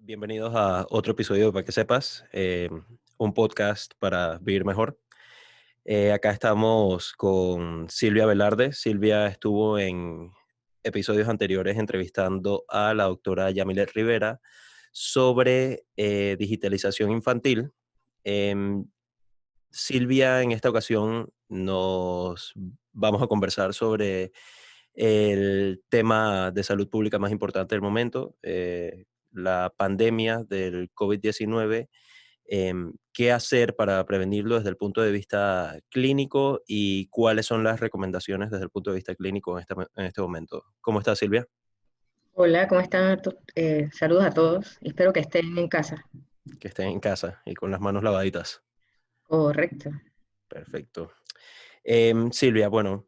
Bienvenidos a otro episodio de Para que sepas, un podcast para vivir mejor. Acá estamos con Silvia Velarde. Silvia estuvo en episodios anteriores entrevistando a la doctora Yamilet Rivera sobre digitalización infantil. Em, Silvia, en esta ocasión nos vamos a conversar sobre el tema de salud pública más importante del momento, la pandemia del COVID-19. ¿Qué hacer para prevenirlo desde el punto de vista clínico y cuáles son las recomendaciones desde el punto de vista clínico en este momento? ¿Cómo está, Silvia? Hola, ¿cómo están? Saludos a todos. Espero que estén en casa. Que estén en casa y con las manos lavaditas. Correcto. Perfecto. Silvia, bueno,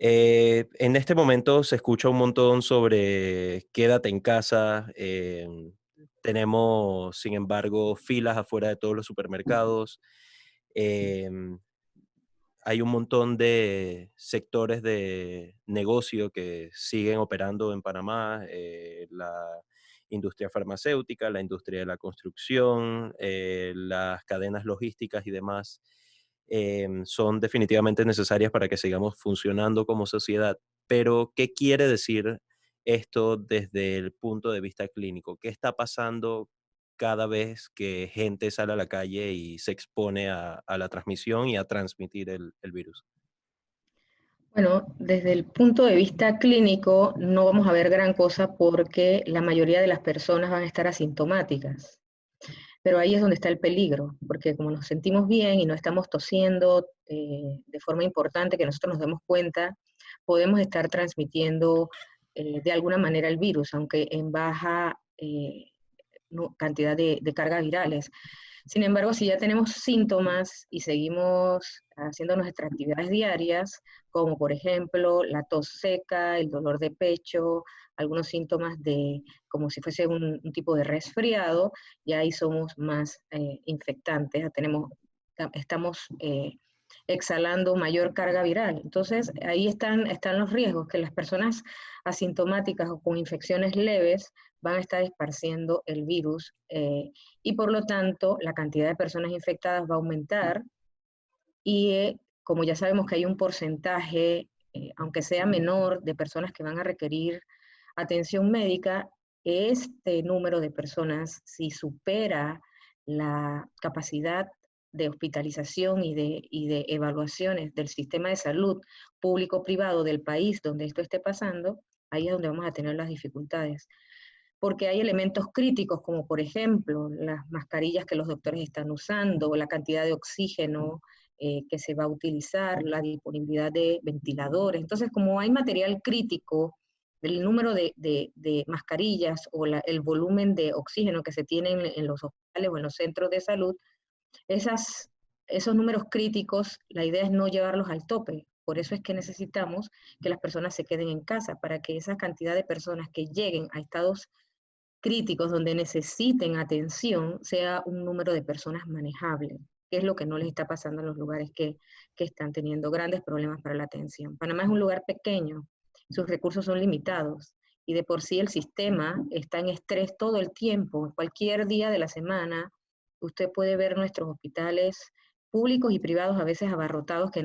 en este momento se escucha un montón sobre quédate en casa. Tenemos, sin embargo, filas afuera de todos los supermercados. em, Hay un montón de sectores de negocio que siguen operando en Panamá, la industria farmacéutica, la industria de la construcción, las cadenas logísticas y demás, son definitivamente necesarias para que sigamos funcionando como sociedad. Pero, ¿qué quiere decir esto desde el punto de vista clínico? ¿Qué está pasando cada vez que gente sale a la calle y se expone a la transmisión y a transmitir el virus? Bueno, desde el punto de vista clínico no vamos a ver gran cosa porque la mayoría de las personas van a estar asintomáticas. Pero ahí es donde está el peligro, porque como nos sentimos bien y no estamos tosiendo de forma importante, que nosotros nos demos cuenta, podemos estar transmitiendo de alguna manera el virus, aunque en baja cantidad de cargas virales. Sin embargo, si ya tenemos síntomas y seguimos haciendo nuestras actividades diarias, como por ejemplo la tos seca, el dolor de pecho, algunos síntomas de como si fuese un tipo de resfriado, ya ahí somos más infectantes, ya estamos exhalando mayor carga viral. Entonces, ahí están los riesgos, que las personas asintomáticas o con infecciones leves van a estar esparciendo el virus y por lo tanto la cantidad de personas infectadas va a aumentar y como ya sabemos que hay un porcentaje, aunque sea menor, de personas que van a requerir atención médica, este número de personas, si supera la capacidad de hospitalización y de evaluaciones del sistema de salud público-privado del país donde esto esté pasando, ahí es donde vamos a tener las dificultades. Porque hay elementos críticos como por ejemplo las mascarillas que los doctores están usando, la cantidad de oxígeno que se va a utilizar, la disponibilidad de ventiladores. Entonces, como hay material crítico, el número de mascarillas o el volumen de oxígeno que se tiene en los hospitales o en los centros de salud, esas, esos números críticos, la idea es no llevarlos al tope. Por eso es que necesitamos que las personas se queden en casa, para que esa cantidad de personas que lleguen a estados críticos donde necesiten atención sea un número de personas manejable, que es lo que no les está pasando en los lugares que están teniendo grandes problemas para la atención. Panamá es un lugar pequeño, sus recursos son limitados y de por sí el sistema está en estrés todo el tiempo. Cualquier día de la semana usted puede ver nuestros hospitales públicos y privados a veces abarrotados que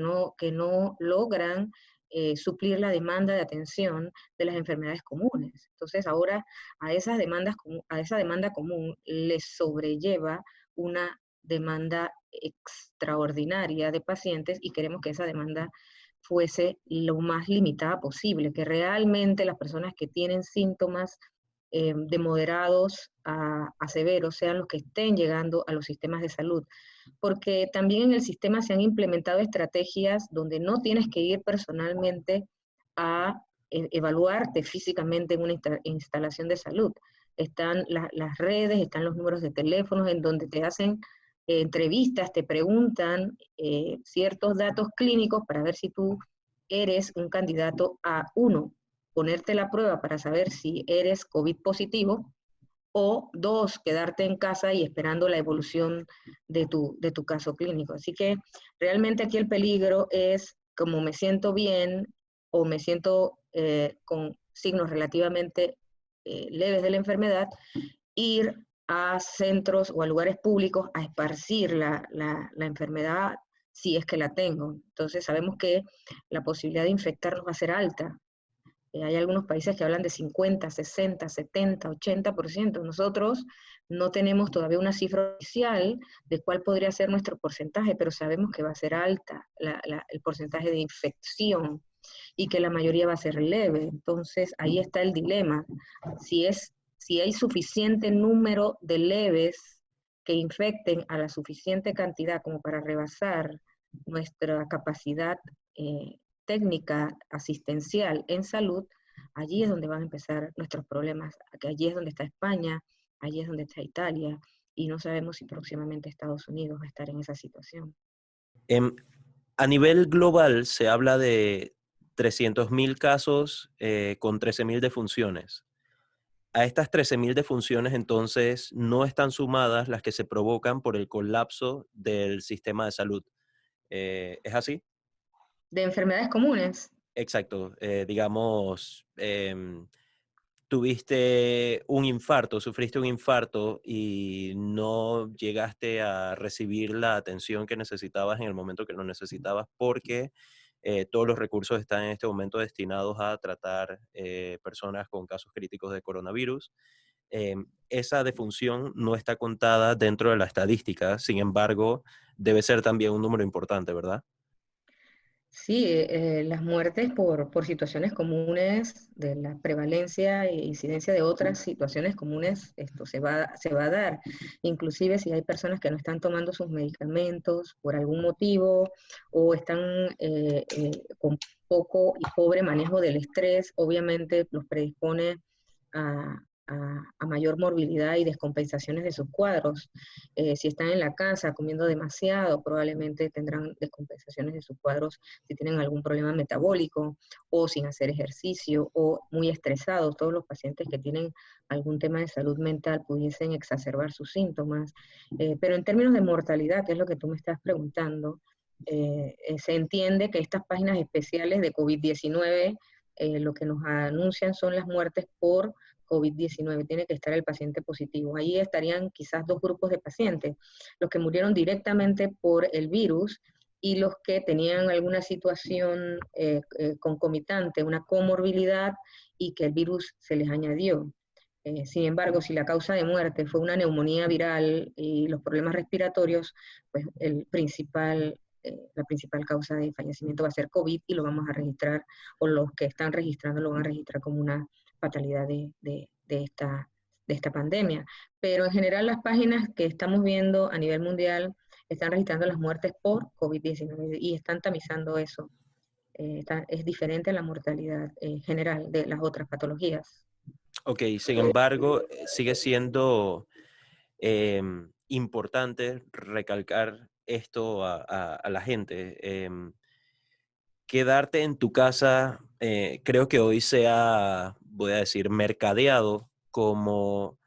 no logran suplir la demanda de atención de las enfermedades comunes. Entonces ahora a esa demanda común les sobrelleva una demanda extraordinaria de pacientes y queremos que esa demanda fuese lo más limitada posible, que realmente las personas que tienen síntomas de moderados a severos sean los que estén llegando a los sistemas de salud. Porque también en el sistema se han implementado estrategias donde no tienes que ir personalmente a evaluarte físicamente en una instalación de salud. Están las redes, están los números de teléfonos en donde te hacen entrevistas, te preguntan ciertos datos clínicos para ver si tú eres un candidato a uno, ponerte la prueba para saber si eres COVID positivo, o dos, quedarte en casa y esperando la evolución de tu caso clínico. Así que realmente aquí el peligro es como me siento bien o me siento con signos relativamente leves de la enfermedad, ir a centros o a lugares públicos a esparcir la enfermedad si es que la tengo. Entonces sabemos que la posibilidad de infectarnos va a ser alta. Hay algunos países que hablan de 50, 60, 70, 80%. Nosotros no tenemos todavía una cifra oficial de cuál podría ser nuestro porcentaje, pero sabemos que va a ser alta el porcentaje de infección y que la mayoría va a ser leve. Entonces, ahí está el dilema. Si hay suficiente número de leves que infecten a la suficiente cantidad como para rebasar nuestra capacidad técnica asistencial en salud, allí es donde van a empezar nuestros problemas, que allí es donde está España, allí es donde está Italia, y no sabemos si próximamente Estados Unidos va a estar en esa situación. A nivel global se habla de 300.000 casos con 13.000 defunciones. A estas 13.000 defunciones entonces no están sumadas las que se provocan por el colapso del sistema de salud. ¿Es así? De enfermedades comunes. Exacto. Digamos, tuviste un infarto, sufriste un infarto y no llegaste a recibir la atención que necesitabas en el momento que lo necesitabas porque todos los recursos están en este momento destinados a tratar personas con casos críticos de coronavirus. Esa defunción no está contada dentro de la estadística, sin embargo, debe ser también un número importante, ¿verdad? Sí, las muertes por situaciones comunes de la prevalencia e incidencia de otras situaciones comunes, esto se va a dar. Inclusive si hay personas que no están tomando sus medicamentos por algún motivo o están con poco y pobre manejo del estrés, obviamente los predispone a, a mayor morbilidad y descompensaciones de sus cuadros. Si están en la casa comiendo demasiado, probablemente tendrán descompensaciones de sus cuadros si tienen algún problema metabólico o sin hacer ejercicio o muy estresados. Todos los pacientes que tienen algún tema de salud mental pudiesen exacerbar sus síntomas. Pero en términos de mortalidad, que es lo que tú me estás preguntando, se entiende que estas páginas especiales de COVID-19 lo que nos anuncian son las muertes por COVID-19, tiene que estar el paciente positivo. Ahí estarían quizás dos grupos de pacientes, los que murieron directamente por el virus y los que tenían alguna situación concomitante, una comorbilidad y que el virus se les añadió. Sin embargo, si la causa de muerte fue una neumonía viral y los problemas respiratorios, pues la principal causa de fallecimiento va a ser COVID y lo vamos a registrar, o los que están registrando lo van a registrar como una fatalidad de esta pandemia. Pero en general las páginas que estamos viendo a nivel mundial están registrando las muertes por COVID-19 y están tamizando eso. Es diferente a la mortalidad general de las otras patologías. Ok, sin embargo, sigue siendo importante recalcar esto a la gente. Quedarte en tu casa, creo que hoy se ha, voy a decir, mercadeado como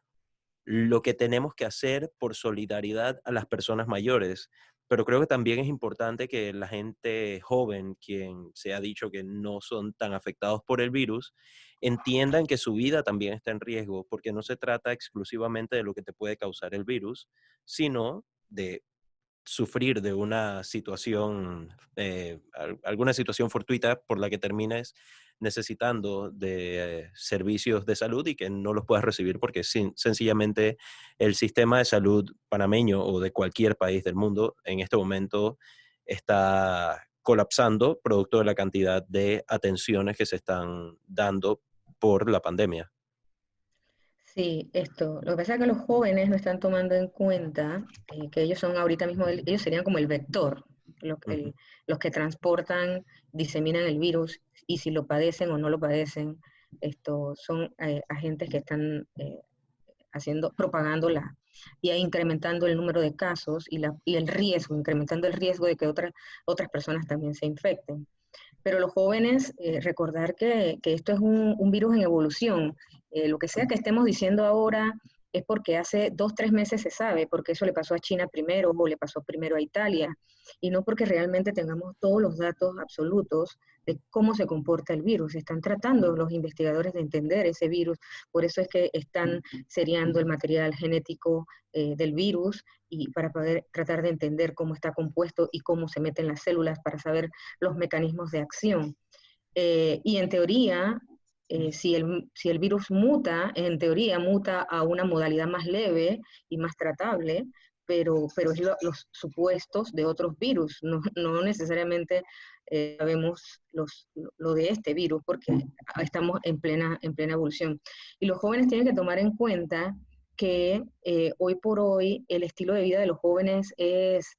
lo que tenemos que hacer por solidaridad a las personas mayores. Pero creo que también es importante que la gente joven, quien se ha dicho que no son tan afectados por el virus, entiendan que su vida también está en riesgo, porque no se trata exclusivamente de lo que te puede causar el virus, sino de sufrir de una situación, alguna situación fortuita por la que termines necesitando de servicios de salud y que no los puedas recibir porque sencillamente el sistema de salud panameño o de cualquier país del mundo en este momento está colapsando producto de la cantidad de atenciones que se están dando por la pandemia. Sí, lo que pasa es que los jóvenes no están tomando en cuenta que ellos son ahorita mismo, ellos serían como el vector, lo- Ujú. el- los que transportan, diseminan el virus y si lo padecen o no lo padecen, son agentes que están propagándola y incrementando el número de casos y el riesgo, incrementando el riesgo de que otras personas también se infecten. Pero los jóvenes, recordar que esto es un virus en evolución. Lo que sea que estemos diciendo ahora es porque hace 2, 3 meses se sabe, porque eso le pasó a China primero o le pasó primero a Italia, y no porque realmente tengamos todos los datos absolutos de cómo se comporta el virus. Están tratando los investigadores de entender ese virus, por eso es que están seriando el material genético del virus y para poder tratar de entender cómo está compuesto y cómo se meten las células para saber los mecanismos de acción. Y en teoría, si el virus muta, en teoría muta a una modalidad más leve y más tratable, pero es los supuestos de otros virus, no necesariamente sabemos lo de este virus, porque estamos en plena evolución. Y los jóvenes tienen que tomar en cuenta que hoy por hoy el estilo de vida de los jóvenes es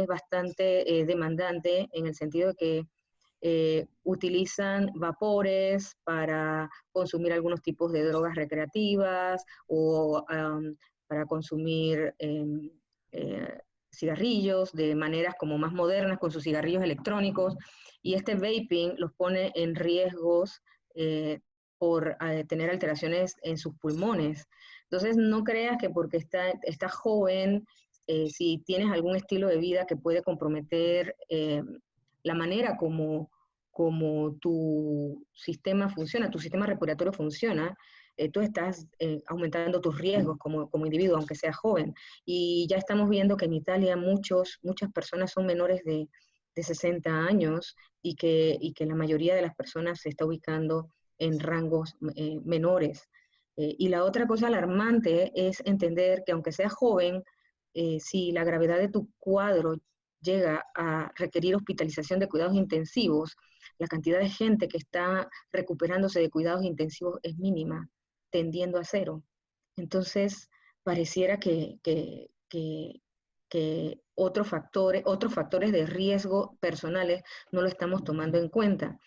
bastante demandante, en el sentido de que utilizan vapores para consumir algunos tipos de drogas recreativas o para consumir cigarrillos de maneras como más modernas con sus cigarrillos electrónicos, y este vaping los pone en riesgos por tener alteraciones en sus pulmones. Entonces no creas que porque está joven, si tienes algún estilo de vida que puede comprometer la manera como tu sistema funciona, tu sistema respiratorio funciona, tú estás aumentando tus riesgos como individuo, aunque seas joven. Y ya estamos viendo que en Italia muchas personas son menores de 60 años y que la mayoría de las personas se está ubicando en rangos menores. Y la otra cosa alarmante es entender que aunque seas joven, si la gravedad de tu cuadro llega a requerir hospitalización de cuidados intensivos, la cantidad de gente que está recuperándose de cuidados intensivos es mínima, tendiendo a cero. Entonces, pareciera que otros factores de riesgo personales no lo estamos tomando en cuenta.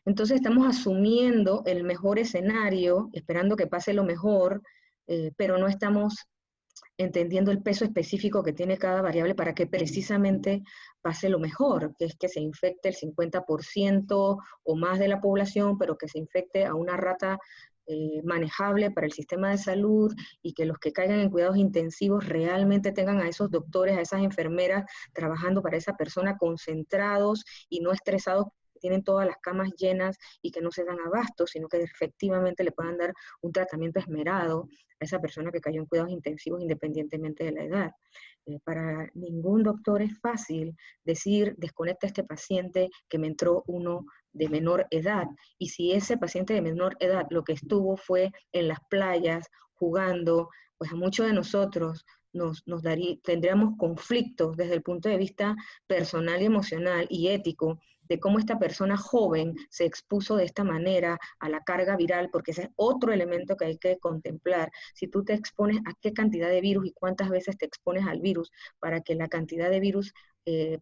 Entonces estamos asumiendo el mejor escenario, esperando que pase lo mejor, pero no estamos entendiendo el peso específico que tiene cada variable para que precisamente pase lo mejor, que es que se infecte el 50% o más de la población, pero que se infecte a una rata manejable para el sistema de salud, y que los que caigan en cuidados intensivos realmente tengan a esos doctores, a esas enfermeras trabajando para esa persona, concentrados y no estresados, tienen todas las camas llenas y que no se dan abasto, sino que efectivamente le puedan dar un tratamiento esmerado a esa persona que cayó en cuidados intensivos independientemente de la edad. Para ningún doctor es fácil decir, desconecta a este paciente que me entró uno de menor edad, y si ese paciente de menor edad lo que estuvo fue en las playas jugando, pues a muchos de nosotros tendríamos conflictos desde el punto de vista personal y emocional y ético de cómo esta persona joven se expuso de esta manera a la carga viral, porque ese es otro elemento que hay que contemplar. Si tú te expones a qué cantidad de virus y cuántas veces te expones al virus, para que la cantidad de virus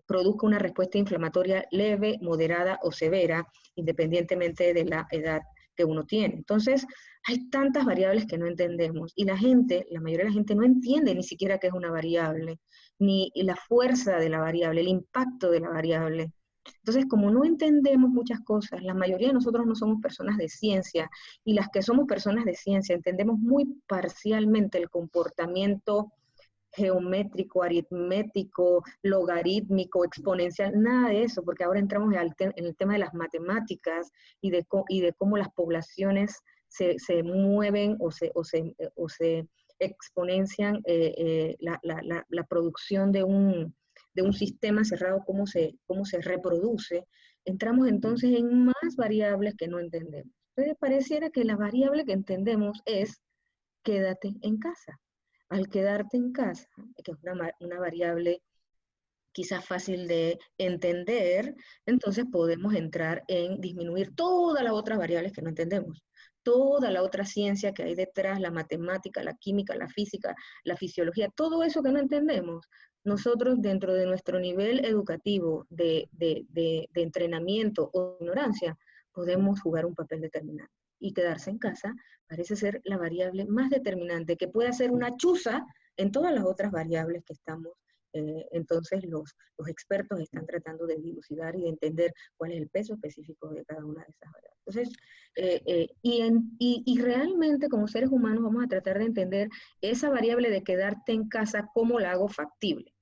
produzca una respuesta inflamatoria leve, moderada o severa, independientemente de la edad que uno tiene. Entonces, hay tantas variables que no entendemos, y la mayoría de la gente no entiende ni siquiera qué es una variable, ni la fuerza de la variable, el impacto de la variable. Entonces, como no entendemos muchas cosas, la mayoría de nosotros no somos personas de ciencia, y las que somos personas de ciencia entendemos muy parcialmente el comportamiento geométrico, aritmético, logarítmico, exponencial, nada de eso, porque ahora entramos en el tema de las matemáticas y de cómo las poblaciones se mueven o se exponencian la producción de un sistema cerrado, cómo se reproduce. Entramos entonces en más variables que no entendemos. Entonces pareciera que la variable que entendemos es quédate en casa. Al quedarte en casa, que es una variable quizás fácil de entender, entonces podemos entrar en disminuir todas las otras variables que no entendemos, toda la otra ciencia que hay detrás, la matemática, la química, la física, la fisiología, todo eso que no entendemos. Nosotros, dentro de nuestro nivel educativo de entrenamiento o ignorancia, podemos jugar un papel determinante. Y quedarse en casa parece ser la variable más determinante, que puede ser una chuza en todas las otras variables que estamos Entonces los expertos están tratando de dilucidar y de entender cuál es el peso específico de cada una de esas variables. Entonces, y realmente como seres humanos vamos a tratar de entender esa variable de quedarte en casa, cómo la hago factible,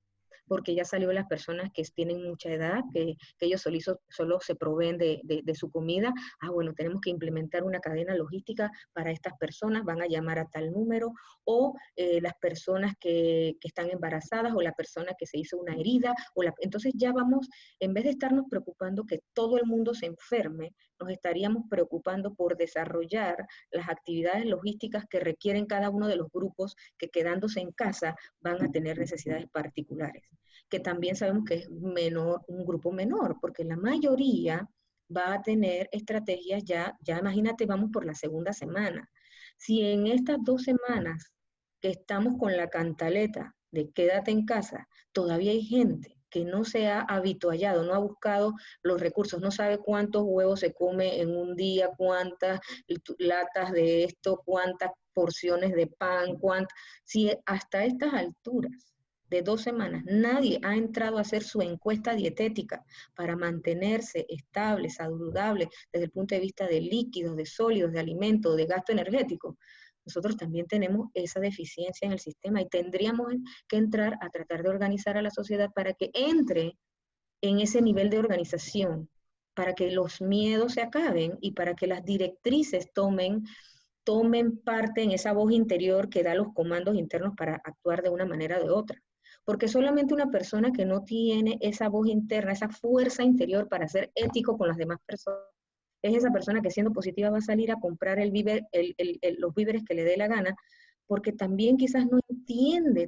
porque ya salió las personas que tienen mucha edad, que ellos solo se proveen de su comida. Bueno, tenemos que implementar una cadena logística para estas personas, van a llamar a tal número, o las personas que están embarazadas, o la persona que se hizo una herida, entonces ya vamos, en vez de estarnos preocupando que todo el mundo se enferme, nos estaríamos preocupando por desarrollar las actividades logísticas que requieren cada uno de los grupos que quedándose en casa van a tener necesidades particulares, que también sabemos que es menor, un grupo menor, porque la mayoría va a tener estrategias ya imagínate, vamos por la segunda semana. Si en estas 2 semanas que estamos con la cantaleta de quédate en casa, todavía hay gente que no se ha habituallado, no ha buscado los recursos, no sabe cuántos huevos se come en un día, cuántas latas de esto, cuántas porciones de pan, si hasta estas alturas de 2 semanas nadie ha entrado a hacer su encuesta dietética para mantenerse estable, saludable, desde el punto de vista de líquidos, de sólidos, de alimentos, de gasto energético, nosotros también tenemos esa deficiencia en el sistema y tendríamos que entrar a tratar de organizar a la sociedad para que entre en ese nivel de organización, para que los miedos se acaben y para que las directrices tomen parte en esa voz interior que da los comandos internos para actuar de una manera o de otra. Porque solamente una persona que no tiene esa voz interna, esa fuerza interior para ser ético con las demás personas, es esa persona que siendo positiva va a salir a comprar los víveres que le dé la gana, porque también quizás no entiende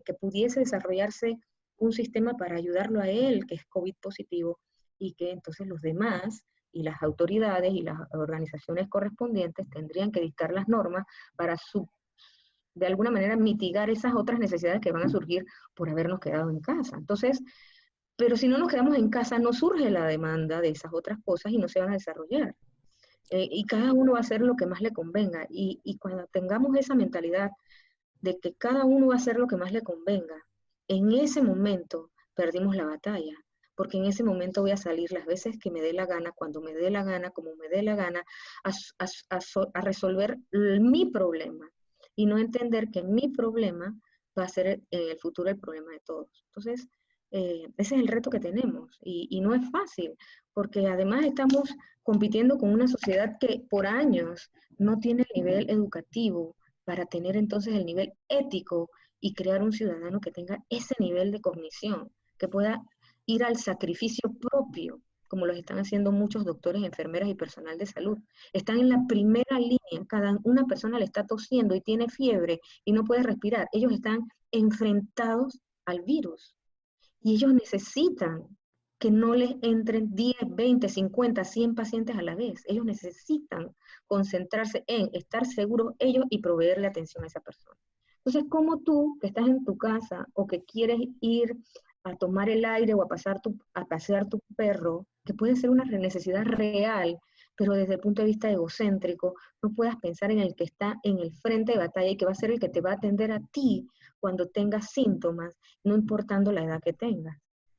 que pudiese desarrollarse un sistema para ayudarlo a él, que es COVID positivo, y que entonces los demás y las autoridades y las organizaciones correspondientes tendrían que dictar las normas para de alguna manera mitigar esas otras necesidades que van a surgir por habernos quedado en casa. Entonces, pero si no nos quedamos en casa, no surge la demanda de esas otras cosas y no se van a desarrollar. Y cada uno va a hacer lo que más le convenga. Y cuando tengamos esa mentalidad de que cada uno va a hacer lo que más le convenga, en ese momento perdimos la batalla. Porque en ese momento voy a salir las veces que me dé la gana, cuando me dé la gana, como me dé la gana, a resolver mi problema. Y no entender que mi problema va a ser en el futuro el problema de todos. Entonces, ese es el reto que tenemos y no es fácil, porque además estamos compitiendo con una sociedad que por años no tiene el nivel educativo para tener entonces el nivel ético y crear un ciudadano que tenga ese nivel de cognición, que pueda ir al sacrificio propio, como lo están haciendo muchos doctores, enfermeras y personal de salud. Están en la primera línea, cada una persona le está tosiendo y tiene fiebre y no puede respirar. Ellos están enfrentados al virus. Y ellos necesitan que no les entren 10, 20, 50, 100 pacientes a la vez. Ellos necesitan concentrarse en estar seguros ellos y proveerle atención a esa persona. Entonces, como tú, que estás en tu casa o que quieres ir a tomar el aire o a pasear tu perro, que puede ser una necesidad real, pero desde el punto de vista egocéntrico, no puedas pensar en el que está en el frente de batalla y que va a ser el que te va a atender a ti cuando tengas síntomas, no importando la edad que tengas.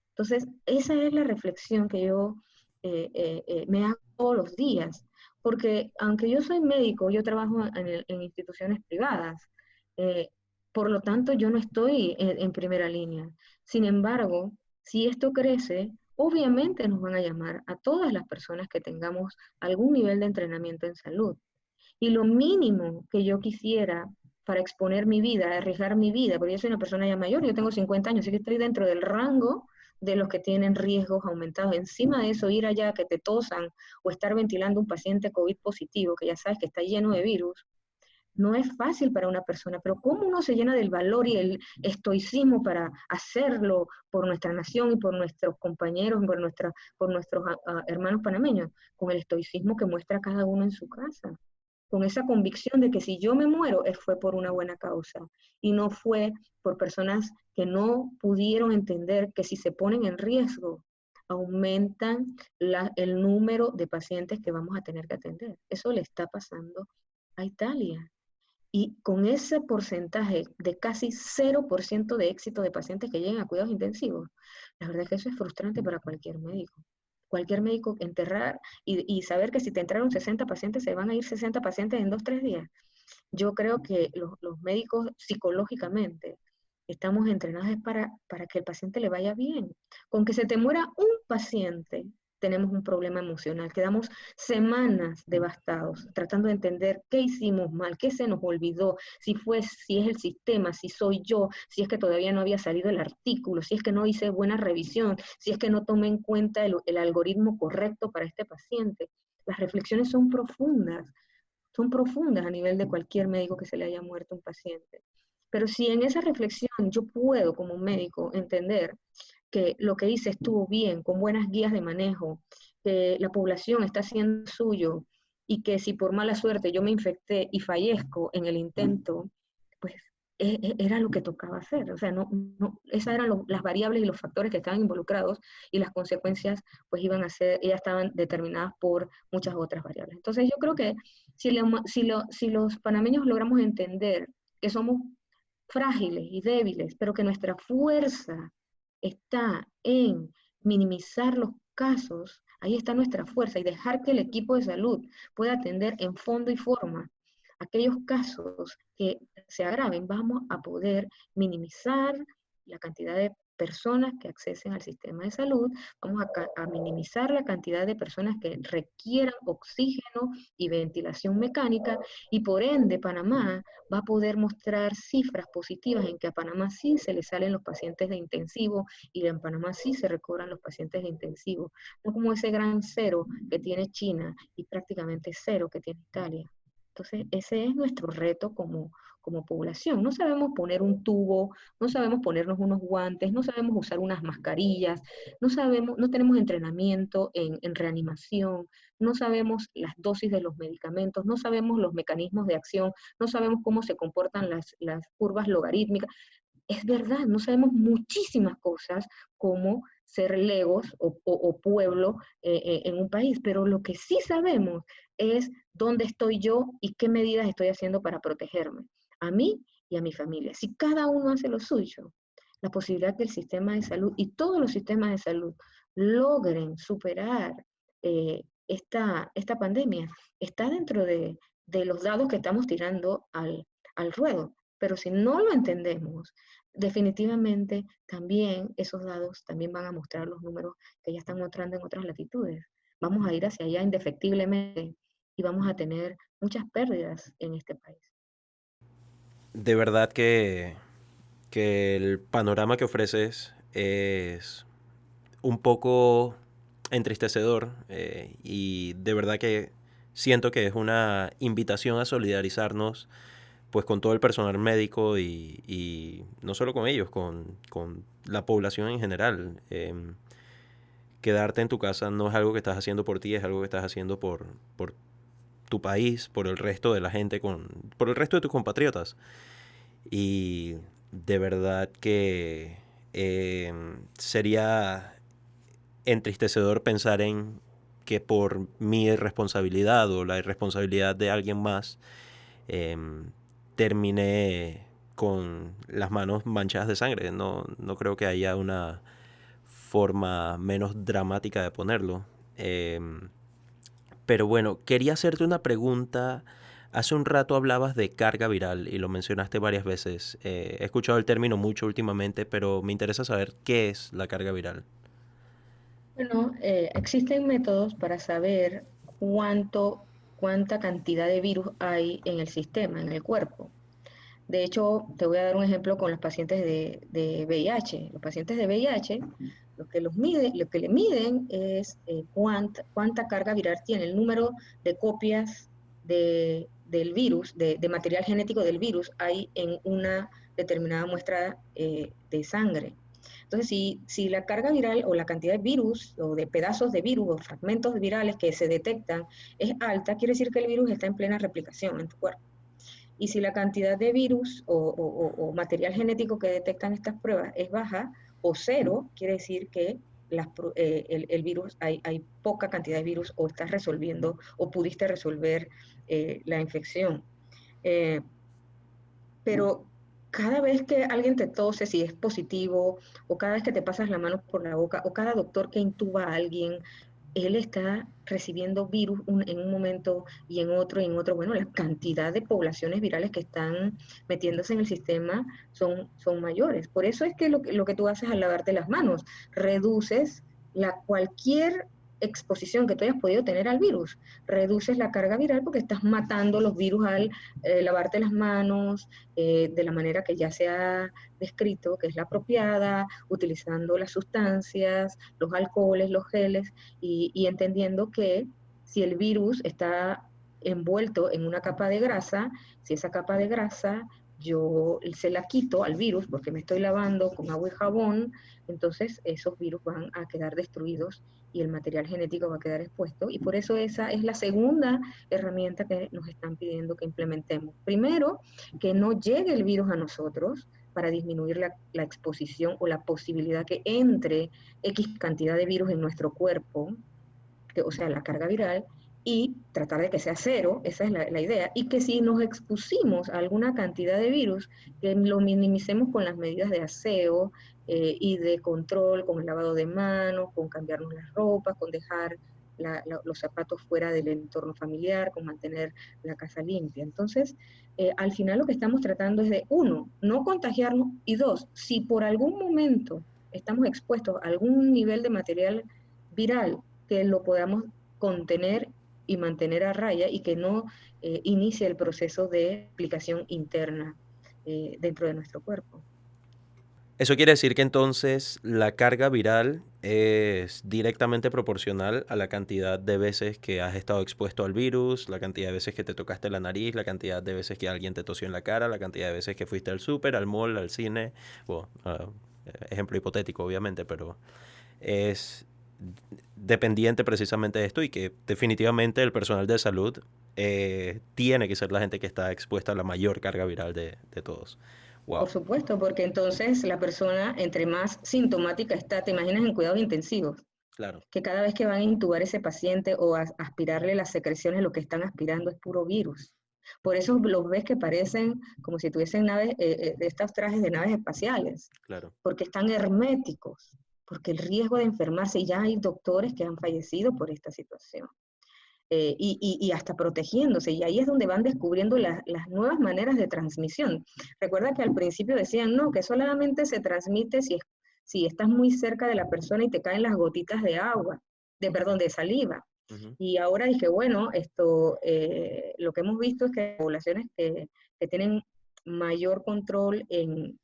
Entonces, esa es la reflexión que yo me hago todos los días, porque aunque yo soy médico, yo trabajo en instituciones privadas, eh, por lo tanto yo no estoy en primera línea. Sin embargo, si esto crece, obviamente nos van a llamar a todas las personas que tengamos algún nivel de entrenamiento en salud. Y lo mínimo que yo quisiera para exponer mi vida, arriesgar mi vida, porque yo soy una persona ya mayor, yo tengo 50 años, así que estoy dentro del rango de los que tienen riesgos aumentados. Encima de eso, ir allá que te tosan o estar ventilando un paciente COVID positivo, que ya sabes que está lleno de virus, no es fácil para una persona, pero ¿cómo uno se llena del valor y el estoicismo para hacerlo por nuestra nación y por nuestros compañeros, por nuestros hermanos panameños? Con el estoicismo que muestra cada uno en su casa, con esa convicción de que si yo me muero, fue por una buena causa y no fue por personas que no pudieron entender que si se ponen en riesgo, aumentan el número de pacientes que vamos a tener que atender. Eso le está pasando a Italia. Y con ese porcentaje de casi 0% de éxito de pacientes que lleguen a cuidados intensivos, la verdad es que eso es frustrante para cualquier médico. Cualquier médico enterrar y saber que si te entraron 60 pacientes, se van a ir 60 pacientes en 2, 3 días. Yo creo que los médicos psicológicamente estamos entrenados para que el paciente le vaya bien. Con que se te muera un paciente, tenemos un problema emocional. Quedamos semanas devastados tratando de entender qué hicimos mal, qué se nos olvidó, si es el sistema, si soy yo, si es que todavía no había salido el artículo, si es que no hice buena revisión, si es que no tomé en cuenta el algoritmo correcto para este paciente. Las reflexiones son profundas a nivel de cualquier médico que se le haya muerto un paciente. Pero si en esa reflexión yo puedo como médico entender que lo que hice estuvo bien, con buenas guías de manejo, que la población está haciendo suyo y que si por mala suerte yo me infecté y fallezco en el intento, pues era lo que tocaba hacer. O sea, esas eran las variables y los factores que estaban involucrados y las consecuencias pues ya estaban determinadas por muchas otras variables. Entonces yo creo que si los panameños logramos entender que somos frágiles y débiles, pero que nuestra fuerza está en minimizar los casos, ahí está nuestra fuerza, y dejar que el equipo de salud pueda atender en fondo y forma aquellos casos que se agraven, vamos a poder minimizar la cantidad de personas que accesen al sistema de salud, vamos a minimizar la cantidad de personas que requieran oxígeno y ventilación mecánica, y por ende Panamá va a poder mostrar cifras positivas en que a Panamá sí se le salen los pacientes de intensivo y en Panamá sí se recobran los pacientes de intensivo, no como ese gran cero que tiene China y prácticamente cero que tiene Italia. Entonces, ese es nuestro reto como población. No sabemos poner un tubo, no sabemos ponernos unos guantes, no sabemos usar unas mascarillas, no tenemos entrenamiento en reanimación, no sabemos las dosis de los medicamentos, no sabemos los mecanismos de acción, no sabemos cómo se comportan las curvas logarítmicas. Es verdad, no sabemos muchísimas cosas como ser legos o pueblo en un país, pero lo que sí sabemos es dónde estoy yo y qué medidas estoy haciendo para protegerme, a mí y a mi familia. Si cada uno hace lo suyo, la posibilidad que el sistema de salud y todos los sistemas de salud logren superar esta pandemia está dentro de los dados que estamos tirando al ruedo. Pero si no lo entendemos, definitivamente también esos dados también van a mostrar los números que ya están mostrando en otras latitudes. Vamos a ir hacia allá indefectiblemente y vamos a tener muchas pérdidas en este país. De verdad que el panorama que ofreces es un poco entristecedor, y de verdad que siento que es una invitación a solidarizarnos pues con todo el personal médico y no solo con ellos, con la población en general. Quedarte en tu casa no es algo que estás haciendo por ti, es algo que estás haciendo por tu país, por el resto de la gente, por el resto de tus compatriotas. Y de verdad que sería entristecedor pensar en que por mi irresponsabilidad o la irresponsabilidad de alguien más, terminé con las manos manchadas de sangre. No creo que haya una forma menos dramática de ponerlo. Pero bueno, quería hacerte una pregunta. Hace un rato hablabas de carga viral y lo mencionaste varias veces. He escuchado el término mucho últimamente, pero me interesa saber qué es la carga viral. Bueno, existen métodos para saber cuánta cantidad de virus hay en el sistema, en el cuerpo. De hecho, te voy a dar un ejemplo con los pacientes de VIH. Los pacientes de VIH, lo que le miden es cuánta carga viral tiene, el número de copias del virus, de material genético del virus hay en una determinada muestra de sangre. Entonces, si la carga viral o la cantidad de virus o de pedazos de virus o fragmentos virales que se detectan es alta, quiere decir que el virus está en plena replicación en tu cuerpo. Y si la cantidad de virus o material genético que detectan estas pruebas es baja o cero, quiere decir que el virus, hay poca cantidad de virus o estás resolviendo o pudiste resolver la infección. pero cada vez que alguien te tose, si es positivo, o cada vez que te pasas la mano por la boca, o cada doctor que intuba a alguien, él está recibiendo virus en un momento y en otro y en otro. Bueno, la cantidad de poblaciones virales que están metiéndose en el sistema son mayores. Por eso es que lo que tú haces al lavarte las manos, reduces cualquier exposición que tú hayas podido tener al virus, reduces la carga viral porque estás matando los virus al lavarte las manos de la manera que ya se ha descrito, que es la apropiada, utilizando las sustancias, los alcoholes, los geles, y entendiendo que si el virus está envuelto en una capa de grasa, si esa capa de grasa yo se la quito al virus porque me estoy lavando con agua y jabón, entonces esos virus van a quedar destruidos y el material genético va a quedar expuesto. Y por eso esa es la segunda herramienta que nos están pidiendo que implementemos. Primero, que no llegue el virus a nosotros para disminuir la exposición o la posibilidad que entre X cantidad de virus en nuestro cuerpo, o sea, la carga viral, y tratar de que sea cero, esa es la idea, y que si nos expusimos a alguna cantidad de virus, que lo minimicemos con las medidas de aseo y de control, con el lavado de manos, con cambiarnos las ropas, con dejar los zapatos fuera del entorno familiar, con mantener la casa limpia. Entonces, al final lo que estamos tratando es de, uno, no contagiarnos, y dos, si por algún momento estamos expuestos a algún nivel de material viral, que lo podamos contener y mantener a raya y que no inicie el proceso de aplicación interna dentro de nuestro cuerpo. Eso quiere decir que entonces la carga viral es directamente proporcional a la cantidad de veces que has estado expuesto al virus, la cantidad de veces que te tocaste la nariz, la cantidad de veces que alguien te tosió en la cara, la cantidad de veces que fuiste al súper, al mall, al cine. Bueno, ejemplo hipotético, obviamente, pero es dependiente precisamente de esto y que definitivamente el personal de salud tiene que ser la gente que está expuesta a la mayor carga viral de todos. Por Wow, supuesto, porque entonces la persona, entre más sintomática está, te imaginas en cuidados intensivos, claro. que cada vez que van a intubar ese paciente o a aspirarle las secreciones, lo que están aspirando es puro virus. Por eso los ves que parecen como si tuviesen naves, de estos trajes de naves espaciales, Claro. porque están herméticos, porque el riesgo de enfermarse, ya hay doctores que han fallecido por esta situación. Y hasta protegiéndose. Y ahí es donde van descubriendo las nuevas maneras de transmisión. Recuerda que al principio decían, no, que solamente se transmite si estás muy cerca de la persona y te caen las gotitas de agua, perdón, de saliva. Uh-huh. Y ahora dije, bueno, lo que hemos visto es que poblaciones que tienen mayor control en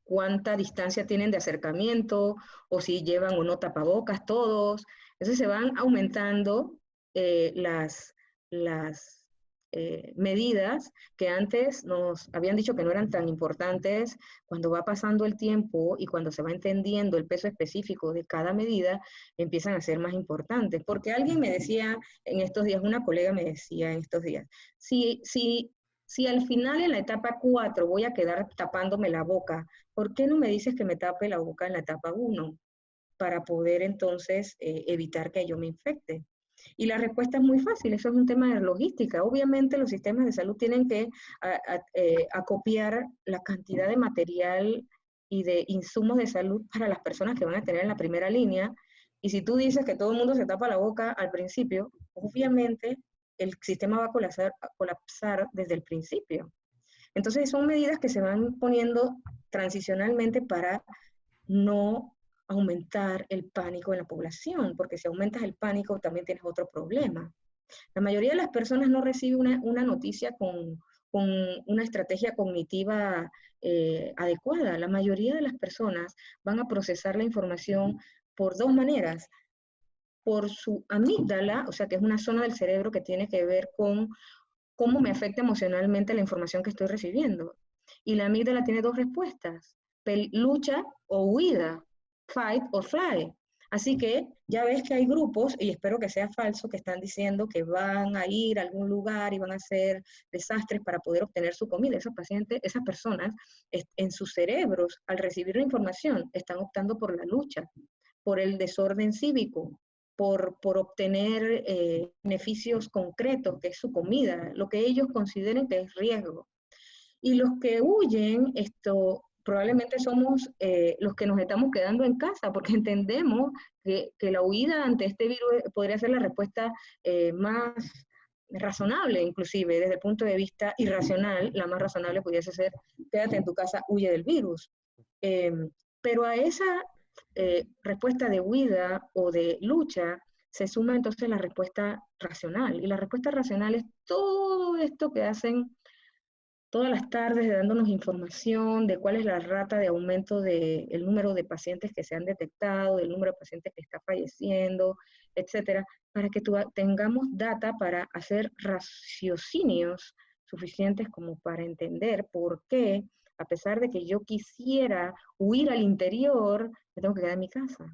cuánta distancia tienen de acercamiento, o si llevan o no tapabocas todos. Entonces se van aumentando las medidas que antes nos habían dicho que no eran tan importantes. Cuando va pasando el tiempo y cuando se va entendiendo el peso específico de cada medida, empiezan a ser más importantes. Porque alguien me decía en estos días, una colega me decía en estos días, si al final en la etapa 4 voy a quedar tapándome la boca, ¿por qué no me dices que me tape la boca en la etapa 1? Para poder entonces evitar que yo me infecte. Y la respuesta es muy fácil, eso es un tema de logística. Obviamente los sistemas de salud tienen que acopiar la cantidad de material y de insumos de salud para las personas que van a tener en la primera línea. Y si tú dices que todo el mundo se tapa la boca al principio, obviamente el sistema va a colapsar desde el principio. Entonces son medidas que se van poniendo transicionalmente para no aumentar el pánico en la población, porque si aumentas el pánico también tienes otro problema. La mayoría de las personas no recibe una noticia con una estrategia cognitiva adecuada. La mayoría de las personas van a procesar la información por dos maneras: por su amígdala, o sea, que es una zona del cerebro que tiene que ver con cómo me afecta emocionalmente la información que estoy recibiendo. Y la amígdala tiene dos respuestas: lucha o huida, fight or fly. Así que ya ves que hay grupos, y espero que sea falso, que están diciendo que van a ir a algún lugar y van a hacer desastres para poder obtener su comida. Esos pacientes, esas personas, en sus cerebros, al recibir la información, están optando por la lucha, por el desorden cívico, por obtener beneficios concretos, que es su comida, lo que ellos consideren que es riesgo. Y los que huyen, probablemente somos los que nos estamos quedando en casa, porque entendemos que la huida ante este virus podría ser la respuesta más razonable, inclusive desde el punto de vista irracional, la más razonable pudiese ser, quédate en tu casa, huye del virus. Pero a esa respuesta de huida o de lucha se suma entonces la respuesta racional, y la respuesta racional es todo esto que hacen todas las tardes dándonos información de cuál es la rata de aumento del número de pacientes que se han detectado, del número de pacientes que está falleciendo, etcétera, para que tengamos data para hacer raciocinios suficientes como para entender por qué, a pesar de que yo quisiera huir al interior, me tengo que quedar en mi casa.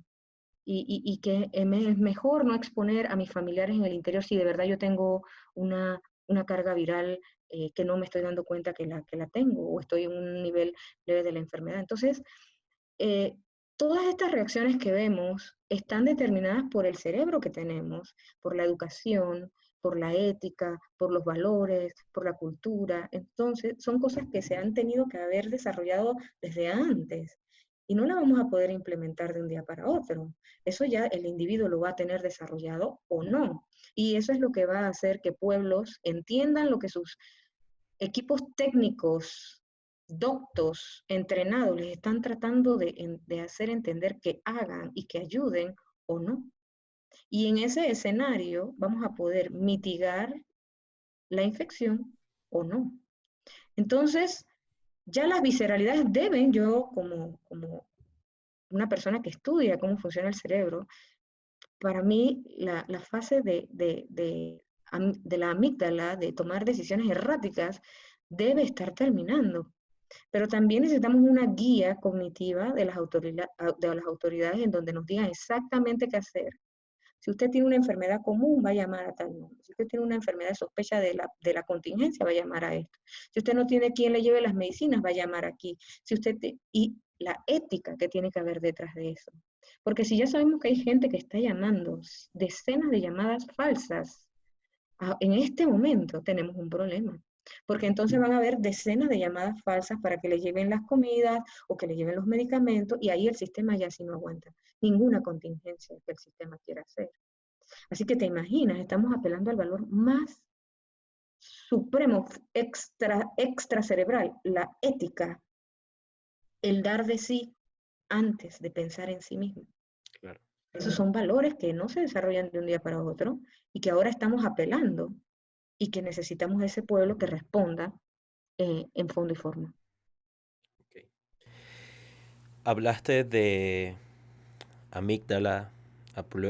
Y que es mejor no exponer a mis familiares en el interior si de verdad yo tengo una carga viral que no me estoy dando cuenta que la tengo, o estoy en un nivel leve de la enfermedad. Entonces, todas estas reacciones que vemos están determinadas por el cerebro que tenemos, por la educación, por la ética, por los valores, por la cultura. Entonces, son cosas que se han tenido que haber desarrollado desde antes. Y no la vamos a poder implementar de un día para otro. Eso ya el individuo lo va a tener desarrollado o no. Y eso es lo que va a hacer que pueblos entiendan lo que sus equipos técnicos, doctos, entrenados, les están tratando de hacer entender que hagan y que ayuden o no. Y en ese escenario vamos a poder mitigar la infección o no. Entonces, ya las visceralidades deben, yo como una persona que estudia cómo funciona el cerebro, para mí la fase de la amígdala, de tomar decisiones erráticas, debe estar terminando. Pero también necesitamos una guía cognitiva de las autoridades en donde nos digan exactamente qué hacer. Si usted tiene una enfermedad común, va a llamar a tal número. Si usted tiene una enfermedad de sospecha de la contingencia, va a llamar a esto. Si usted no tiene quien le lleve las medicinas, va a llamar aquí. Y la ética que tiene que haber detrás de eso. Porque si ya sabemos que hay gente que está llamando decenas de llamadas falsas, en este momento tenemos un problema. Porque entonces van a haber decenas de llamadas falsas para que le lleven las comidas o que le lleven los medicamentos, y ahí el sistema ya sí no aguanta ninguna contingencia que el sistema quiera hacer. Así que te imaginas, estamos apelando al valor más supremo, extra cerebral, la ética, el dar de sí antes de pensar en sí mismo. Claro. Esos son valores que no se desarrollan de un día para otro y que ahora estamos apelando, y que necesitamos de ese pueblo que responda en fondo y forma. Okay. Hablaste de amígdala,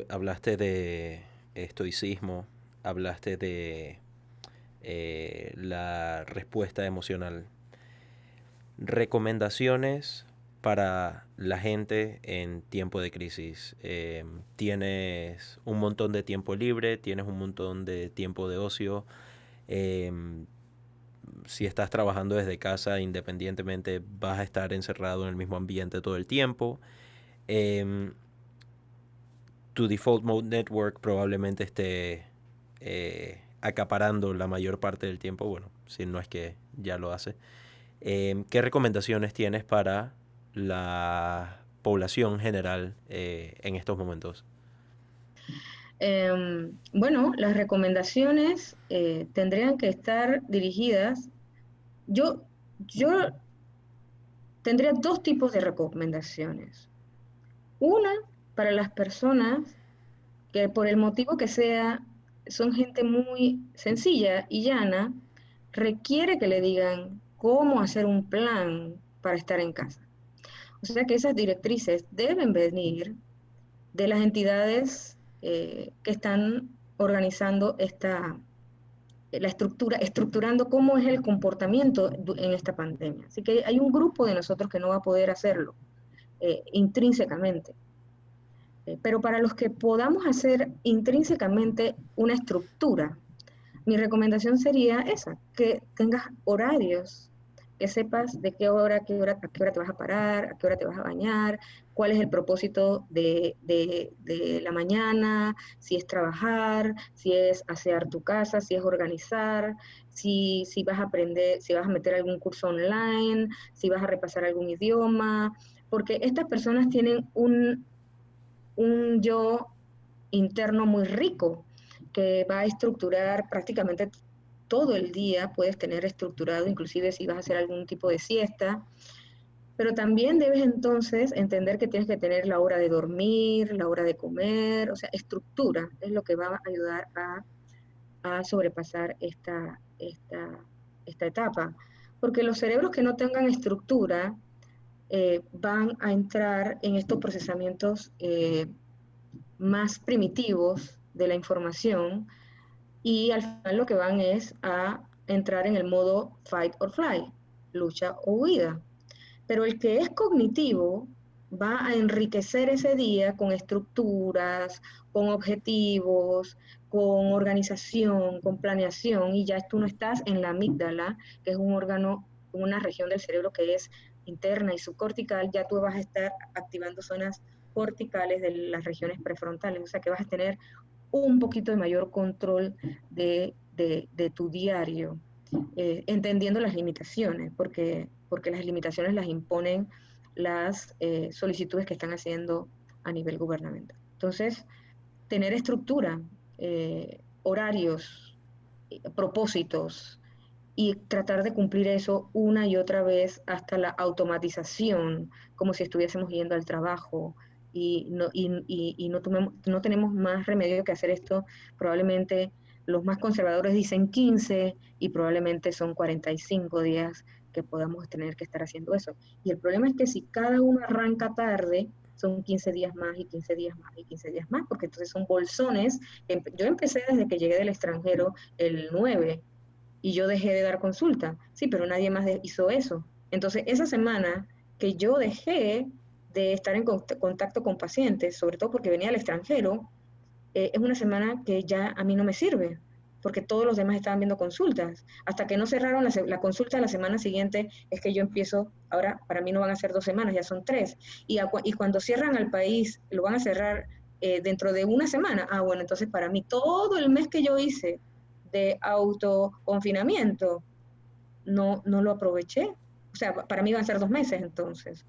hablaste de estoicismo, hablaste de la respuesta emocional. Recomendaciones para la gente en tiempo de crisis. Tienes un montón de tiempo libre, tienes un montón de tiempo de ocio. Si estás trabajando desde casa, independientemente, vas a estar encerrado en el mismo ambiente todo el tiempo. Tu default mode network probablemente esté acaparando la mayor parte del tiempo. Bueno, si no es que ya lo hace. ¿Qué recomendaciones tienes para la población general en estos momentos? Bueno, las recomendaciones tendrían que estar dirigidas. Yo tendría dos tipos de recomendaciones. Una, para las personas que por el motivo que sea son gente muy sencilla y llana, requiere que le digan cómo hacer un plan para estar en casa. O sea que esas directrices deben venir de las entidades que están organizando estructurando cómo es el comportamiento en esta pandemia. Así que hay un grupo de nosotros que no va a poder hacerlo intrínsecamente. Pero para los que podamos hacer intrínsecamente una estructura, mi recomendación sería esa, que tengas horarios, que sepas de a qué hora te vas a parar, a qué hora te vas a bañar, cuál es el propósito de la mañana, si es trabajar, si es asear tu casa, si es organizar, si vas a aprender, si vas a meter algún curso online, si vas a repasar algún idioma, porque estas personas tienen un yo interno muy rico que va a estructurar prácticamente todo el día, puedes tener estructurado, inclusive si vas a hacer algún tipo de siesta, pero también debes entonces entender que tienes que tener la hora de dormir, la hora de comer, o sea, estructura es lo que va a ayudar a sobrepasar esta etapa. Porque los cerebros que no tengan estructura van a entrar en estos procesamientos más primitivos de la información y al final lo que van es a entrar en el modo fight or flight, lucha o huida. Pero el que es cognitivo va a enriquecer ese día con estructuras, con objetivos, con organización, con planeación, y ya tú no estás en la amígdala, que es un órgano, una región del cerebro que es interna y subcortical, ya tú vas a estar activando zonas corticales de las regiones prefrontales, o sea que vas a tener un poquito de mayor control de tu diario, entendiendo las limitaciones, porque las limitaciones las imponen las solicitudes que están haciendo a nivel gubernamental. Entonces, tener estructura, horarios, propósitos, y tratar de cumplir eso una y otra vez hasta la automatización, como si estuviésemos yendo al trabajo y no tenemos más remedio que hacer esto. Probablemente los más conservadores dicen 15 y probablemente son 45 días que podamos tener que estar haciendo eso. Y el problema es que si cada uno arranca tarde, son 15 días más y 15 días más y 15 días más, porque entonces son bolsones. Yo empecé desde que llegué del extranjero el 9 y yo dejé de dar consulta. Sí, pero nadie más hizo eso. Entonces, esa semana que yo dejé de estar en contacto con pacientes, sobre todo porque venía al extranjero, es una semana que ya a mí no me sirve, porque todos los demás estaban viendo consultas. Hasta que no cerraron la consulta la semana siguiente, es que yo empiezo, ahora para mí no van a ser 2 semanas, ya son 3. Y cuando cierran al país, lo van a cerrar dentro de una semana. Ah, bueno, entonces para mí todo el mes que yo hice de autoconfinamiento, no lo aproveché. O sea, para mí van a ser 2 meses entonces.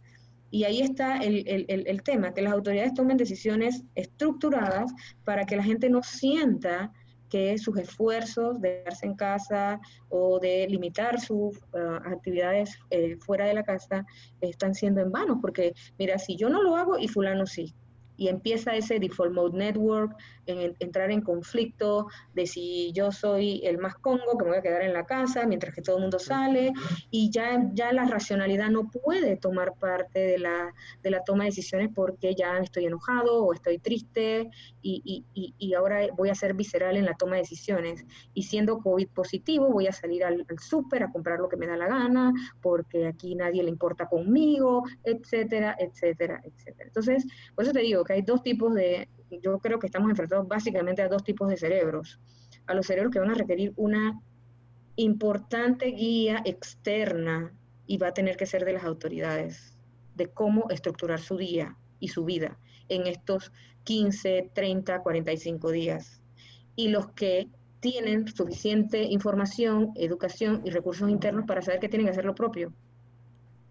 Y ahí está el tema, que las autoridades tomen decisiones estructuradas para que la gente no sienta que sus esfuerzos de quedarse en casa o de limitar sus actividades fuera de la casa están siendo en vano, porque mira, si yo no lo hago y fulano sí, y empieza ese default mode network, entrar en conflicto de si yo soy el más congo, que me voy a quedar en la casa mientras que todo el mundo sale, y ya la racionalidad no puede tomar parte de la toma de decisiones porque ya estoy enojado o estoy triste y ahora voy a ser visceral en la toma de decisiones. Y siendo COVID positivo voy a salir al súper a comprar lo que me da la gana porque aquí nadie le importa conmigo, etcétera, etcétera, etcétera. Entonces, por eso te digo que hay dos tipos yo creo que estamos enfrentados básicamente a 2 tipos de cerebros. A los cerebros que van a requerir una importante guía externa y va a tener que ser de las autoridades, de cómo estructurar su día y su vida en estos 15, 30, 45 días. Y los que tienen suficiente información, educación y recursos internos para saber que tienen que hacer lo propio.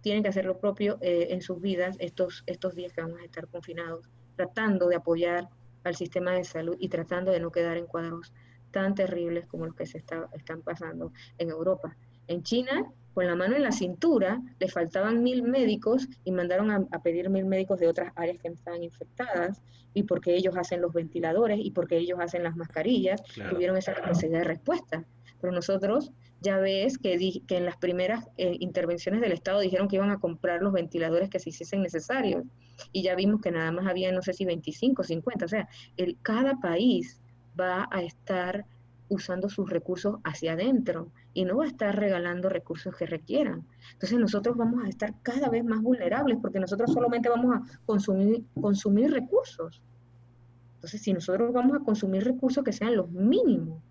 Tienen que hacer lo propio en sus vidas estos días que vamos a estar confinados, tratando de apoyar al sistema de salud y tratando de no quedar en cuadros tan terribles como los que están pasando en Europa. En China, con la mano en la cintura, le faltaban 1.000 médicos y mandaron a pedir 1.000 médicos de otras áreas que estaban infectadas, y porque ellos hacen los ventiladores y porque ellos hacen las mascarillas, claro, tuvieron esa capacidad de respuesta. Pero nosotros ya ves que en las primeras intervenciones del Estado dijeron que iban a comprar los ventiladores que se hiciesen necesarios, y ya vimos que nada más había, no sé si 25, 50, o sea, cada país va a estar usando sus recursos hacia adentro y no va a estar regalando recursos que requieran. Entonces nosotros vamos a estar cada vez más vulnerables porque nosotros solamente vamos a consumir recursos. Entonces, si nosotros vamos a consumir recursos que sean los mínimos,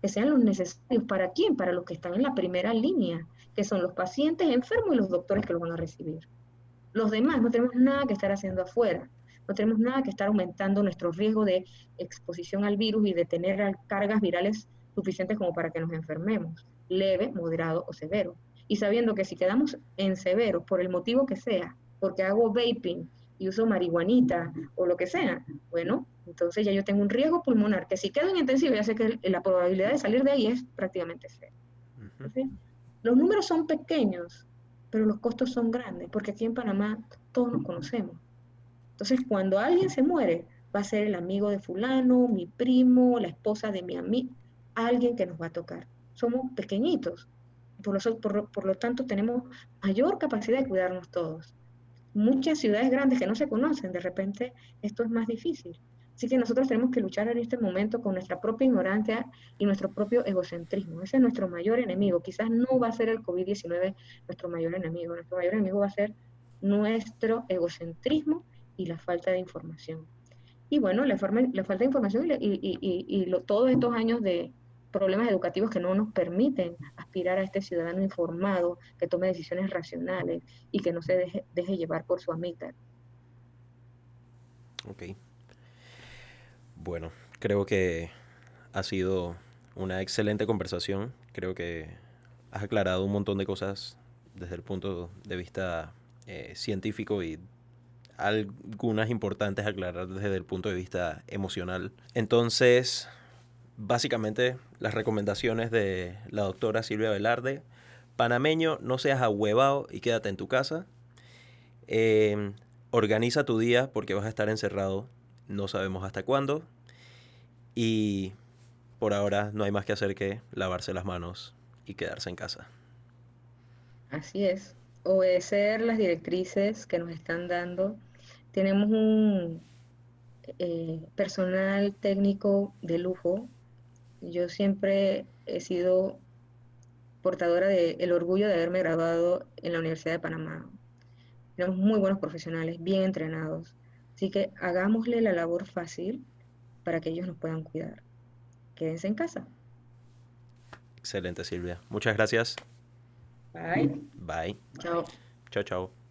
que sean los necesarios, ¿para quién? Para los que están en la primera línea, que son los pacientes enfermos y los doctores que los van a recibir. Los demás no tenemos nada que estar haciendo afuera, no tenemos nada que estar aumentando nuestro riesgo de exposición al virus y de tener cargas virales suficientes como para que nos enfermemos, leve, moderado o severo. Y sabiendo que si quedamos en severo, por el motivo que sea, porque hago vaping y uso marihuanita o lo que sea, bueno, entonces ya yo tengo un riesgo pulmonar, que si quedo en intensivo ya sé que la probabilidad de salir de ahí es prácticamente cero. Entonces, los números son pequeños, pero los costos son grandes, porque aquí en Panamá todos nos conocemos. Entonces, cuando alguien se muere, va a ser el amigo de fulano, mi primo, la esposa de mi amigo, alguien que nos va a tocar. Somos pequeñitos, por lo tanto tenemos mayor capacidad de cuidarnos todos. Muchas ciudades grandes que no se conocen, de repente esto es más difícil. Así que nosotros tenemos que luchar en este momento con nuestra propia ignorancia y nuestro propio egocentrismo. Ese es nuestro mayor enemigo. Quizás no va a ser el COVID-19 nuestro mayor enemigo. Nuestro mayor enemigo va a ser nuestro egocentrismo y la falta de información. Y bueno, la falta de información todos estos años de problemas educativos que no nos permiten aspirar a este ciudadano informado, que tome decisiones racionales y que no se deje llevar por su amígdala. Ok. Bueno, creo que ha sido una excelente conversación. Creo que has aclarado un montón de cosas desde el punto de vista científico y algunas importantes aclarar desde el punto de vista emocional. Entonces, básicamente, las recomendaciones de la doctora Silvia Velarde: panameño, no seas ahuevado y quédate en tu casa. Organiza tu día porque vas a estar encerrado, no sabemos hasta cuándo. Y por ahora no hay más que hacer que lavarse las manos y quedarse en casa. Así es, obedecer las directrices que nos están dando. Tenemos un personal técnico de lujo. Yo siempre he sido portadora del orgullo de haberme graduado en la Universidad de Panamá. Tenemos muy buenos profesionales, bien entrenados. Así que hagámosle la labor fácil para que ellos nos puedan cuidar. Quédense en casa. Excelente, Silvia. Muchas gracias. Bye. Bye. Chao. Chao, chao.